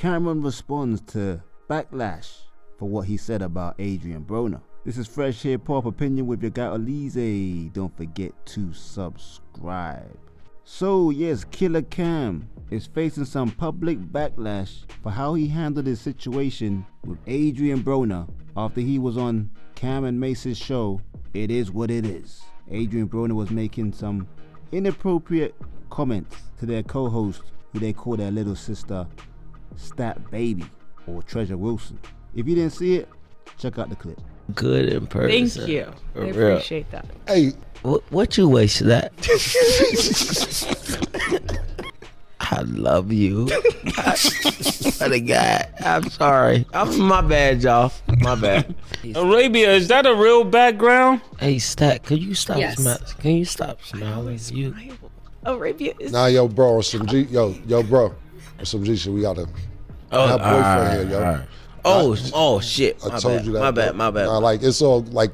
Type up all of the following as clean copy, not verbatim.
Cameron responds to backlash for what he said about Adrien Broner. This is Fresh Hip-Hop Opinion with your guy Oleezeh. Don't forget to subscribe. So yes, Killer Cam is facing some public backlash for how he handled his situation with Adrien Broner after he was on Cam and Mace's show, It Is What It Is. Adrien Broner was making some inappropriate comments to their co-host, who they call their little sister Stat Baby or Treasure Wilson. If you didn't see it, check out the clip. Good in person. Thank you. For I real. appreciate that. Hey, what you wasted that? I love you. What a guy. I'm sorry. My bad, y'all. My bad. Arabia, is that a real background? Hey, Stat, could you stop Yes. smiling? Can you stop smiling? You. Arabia is. nah, yo, bro, some G, yo, bro, some G shit. We got a boyfriend here, yo. Right. Oh shit. I told you that. My bad. Nah, like it's all like.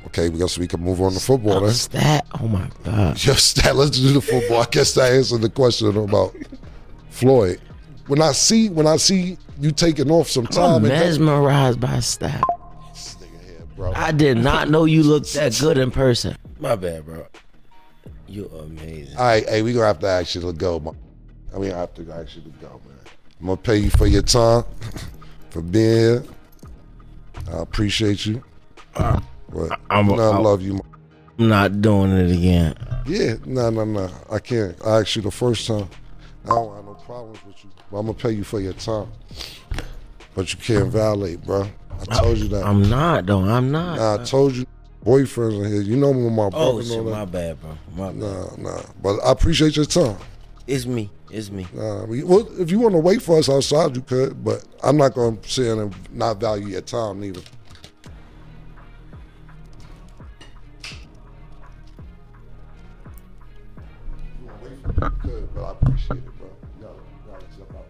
Okay, we can move on to football then. Stat. Oh my God. Yo, Stat, let's do the football. I guess that answered the question about Floyd. When I see you taking off some time, I'm mesmerized by Stat. This nigga here, bro. I did not know you looked that good in person. My bad, bro. You're amazing. All right, hey, we gonna have to actually go. I mean, I have to actually go, man. I'm gonna pay you for your time, for being here. I appreciate you. But I love you. I'm not doing it again. Yeah, no. I can't. I asked you the first time. I don't have no problems with you. But I'm gonna pay you for your time. But you can't violate, bro. I told you that. I'm not, though. I'm not. Nah, I told you. Boyfriends in here. You know me with my brother. Oh, shit, my bad, bro. My bad. Nah. But I appreciate your time. It's me. Well, if you want to wait for us outside, you could. But I'm not gonna sit in and not value your time neither. Good, but I appreciate it, bro. You gotta jump out.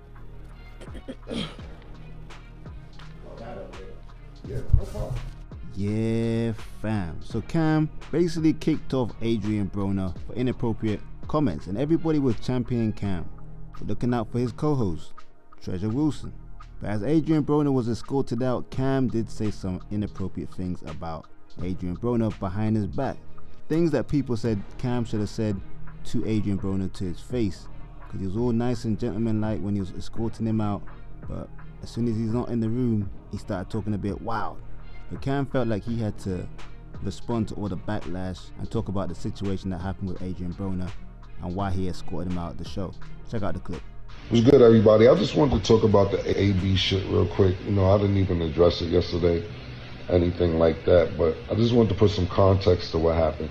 Yeah, no problem. Yeah, fam. So Cam basically kicked off Adrien Broner for inappropriate comments, and everybody was championing Cam for looking out for his co-host, Treasure Wilson. But as Adrien Broner was escorted out, Cam did say some inappropriate things about Adrien Broner behind his back. Things that people said Cam should have said to Adrien Broner to his face, because he was all nice and gentlemanlike when he was escorting him out, but as soon as he's not in the room, he started talking a bit wild. But Cam felt like he had to respond to all the backlash and talk about the situation that happened with Adrien Broner and why he escorted him out of the show. Check out the clip. What's good, everybody? I just wanted to talk about the AB shit real quick. You know, I didn't even address it yesterday, anything like that, but I just wanted to put some context to what happened.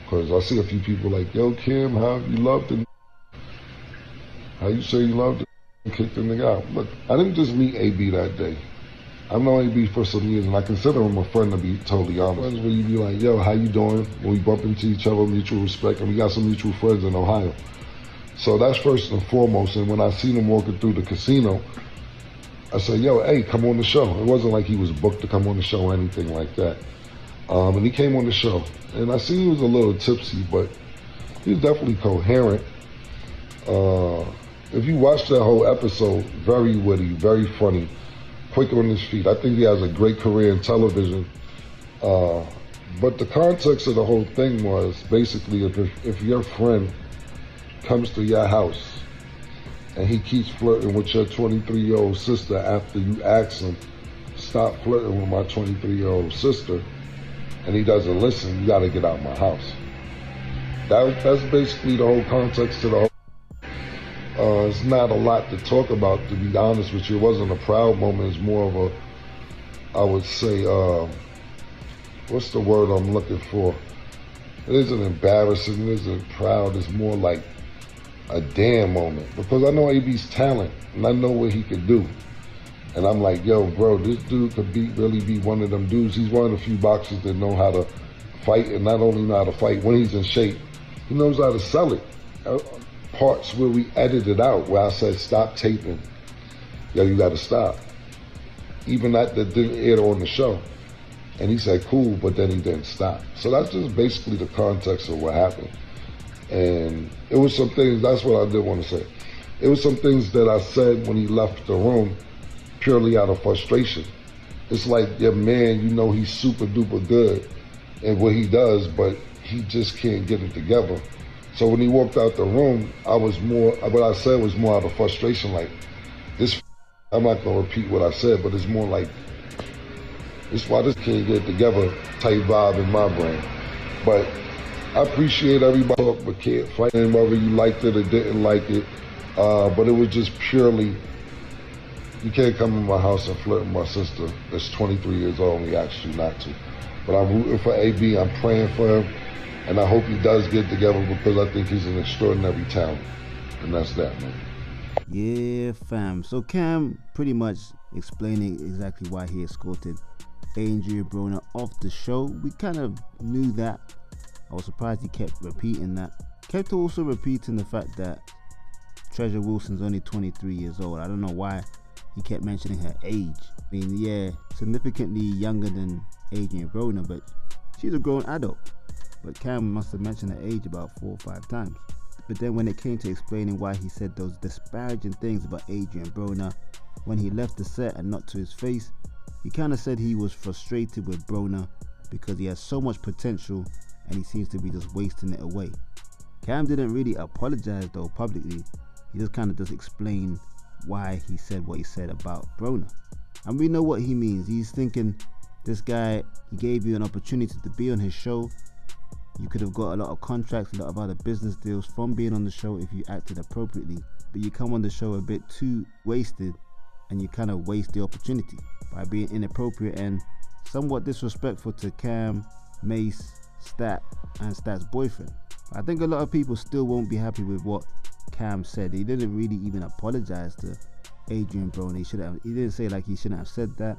Because I see a few people like, yo, Kim, how you loved it? How you say you loved it and kicked the nigga out? But I didn't just meet AB that day. I've known AB for some years, and I consider him a friend, to be totally honest. Friends where you be like, yo, how you doing? When we bump into each other, mutual respect, and we got some mutual friends in Ohio. So that's first and foremost. And when I seen him walking through the casino, I said, yo, hey, come on the show. It wasn't like he was booked to come on the show or anything like that. And he came on the show. And I seen he was a little tipsy, but he was definitely coherent. If you watch that whole episode, very witty, very funny, quick on his feet. I think he has a great career in television. But the context of the whole thing was basically if your friend comes to your house and he keeps flirting with your 23-year-old sister after you ask him, stop flirting with my 23-year-old sister, and he doesn't listen, you gotta get out of my house. That's basically the whole context to the whole. It's not a lot to talk about, to be honest with you. It wasn't a proud moment, it's more of a, I would say, what's the word I'm looking for? It isn't embarrassing, it isn't proud, it's more like a damn moment. Because I know AB's talent, and I know what he could do. And I'm like, yo, bro, this dude could really be one of them dudes. He's one of the few boxers that know how to fight, and not only know how to fight when he's in shape, he knows how to sell it. Parts where we edited out, where I said, stop taping. Yo, you gotta stop. Even that didn't air on the show. And he said, cool, but then he didn't stop. So that's just basically the context of what happened. And it was some things, that's what I did want to say. It was some things that I said when he left the room purely out of frustration. It's like your man, you know he's super duper good in what he does, but he just can't get it together. So when he walked out the room, what I said was more out of frustration, like, this, I'm not gonna repeat what I said, but it's more like, it's why this can't get it together type vibe in my brain. But I appreciate everybody talk, but can't fight whether you liked it or didn't like it. But it was just purely, you can't come in my house and flirt with my sister that's 23 years old and we asked you not to. But I'm rooting for AB, I'm praying for him, and I hope he does get together because I think he's an extraordinary talent. And that's that, man. Yeah, fam. So Cam pretty much explaining exactly why he escorted Adrien Broner off the show. We kind of knew that. I was surprised he kept repeating that. Kept also repeating the fact that Treasure Wilson's only 23 years old. I don't know why he kept mentioning her age. I mean, yeah, significantly younger than Adrien Broner, but she's a grown adult. But Cam must have mentioned her age about 4 or 5 times. But then when it came to explaining why he said those disparaging things about Adrien Broner when he left the set and not to his face, he kind of said he was frustrated with Broner because he has so much potential and he seems to be just wasting it away. Cam didn't really apologize though publicly. He just kind of just explained why he said what he said about Broner. And we know what he means. He's thinking, this guy, he gave you an opportunity to be on his show. You could have got a lot of contracts, a lot of other business deals from being on the show if you acted appropriately. But you come on the show a bit too wasted and you kind of waste the opportunity by being inappropriate and somewhat disrespectful to Cam, Mace, Stat, and Stat's boyfriend. I think a lot of people still won't be happy with what Cam said. He didn't really even apologize to Adrien Broner. He didn't say like he shouldn't have said that.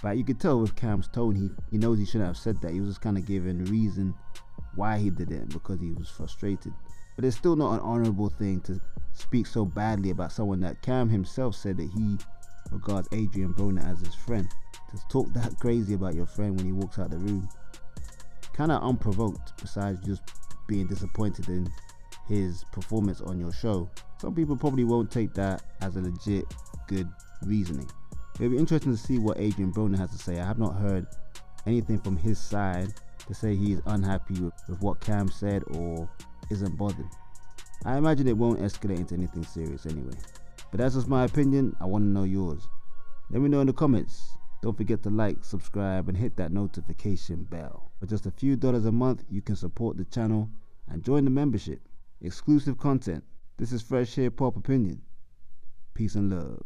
But you could tell with Cam's tone, he knows he shouldn't have said that. He was just kind of giving reason why he did it, because he was frustrated. But it's still not an honorable thing to speak so badly about someone that Cam himself said that he regards Adrien Broner as his friend. To talk that crazy about your friend when he walks out the room, kind of unprovoked, besides just being disappointed in his performance on your show. Some people probably won't take that as a legit good reasoning. It'll be interesting to see what Adrien Broner has to say. I have not heard anything from his side to say he's unhappy with what Cam said or isn't bothered. I imagine it won't escalate into anything serious anyway. But that's just my opinion. I want to know yours. Let me know in the comments. Don't forget to like, subscribe, and hit that notification bell. For just a few dollars a month, you can support the channel and join the membership. Exclusive content. This is Fresh Hip Hop Opinion. Peace and love.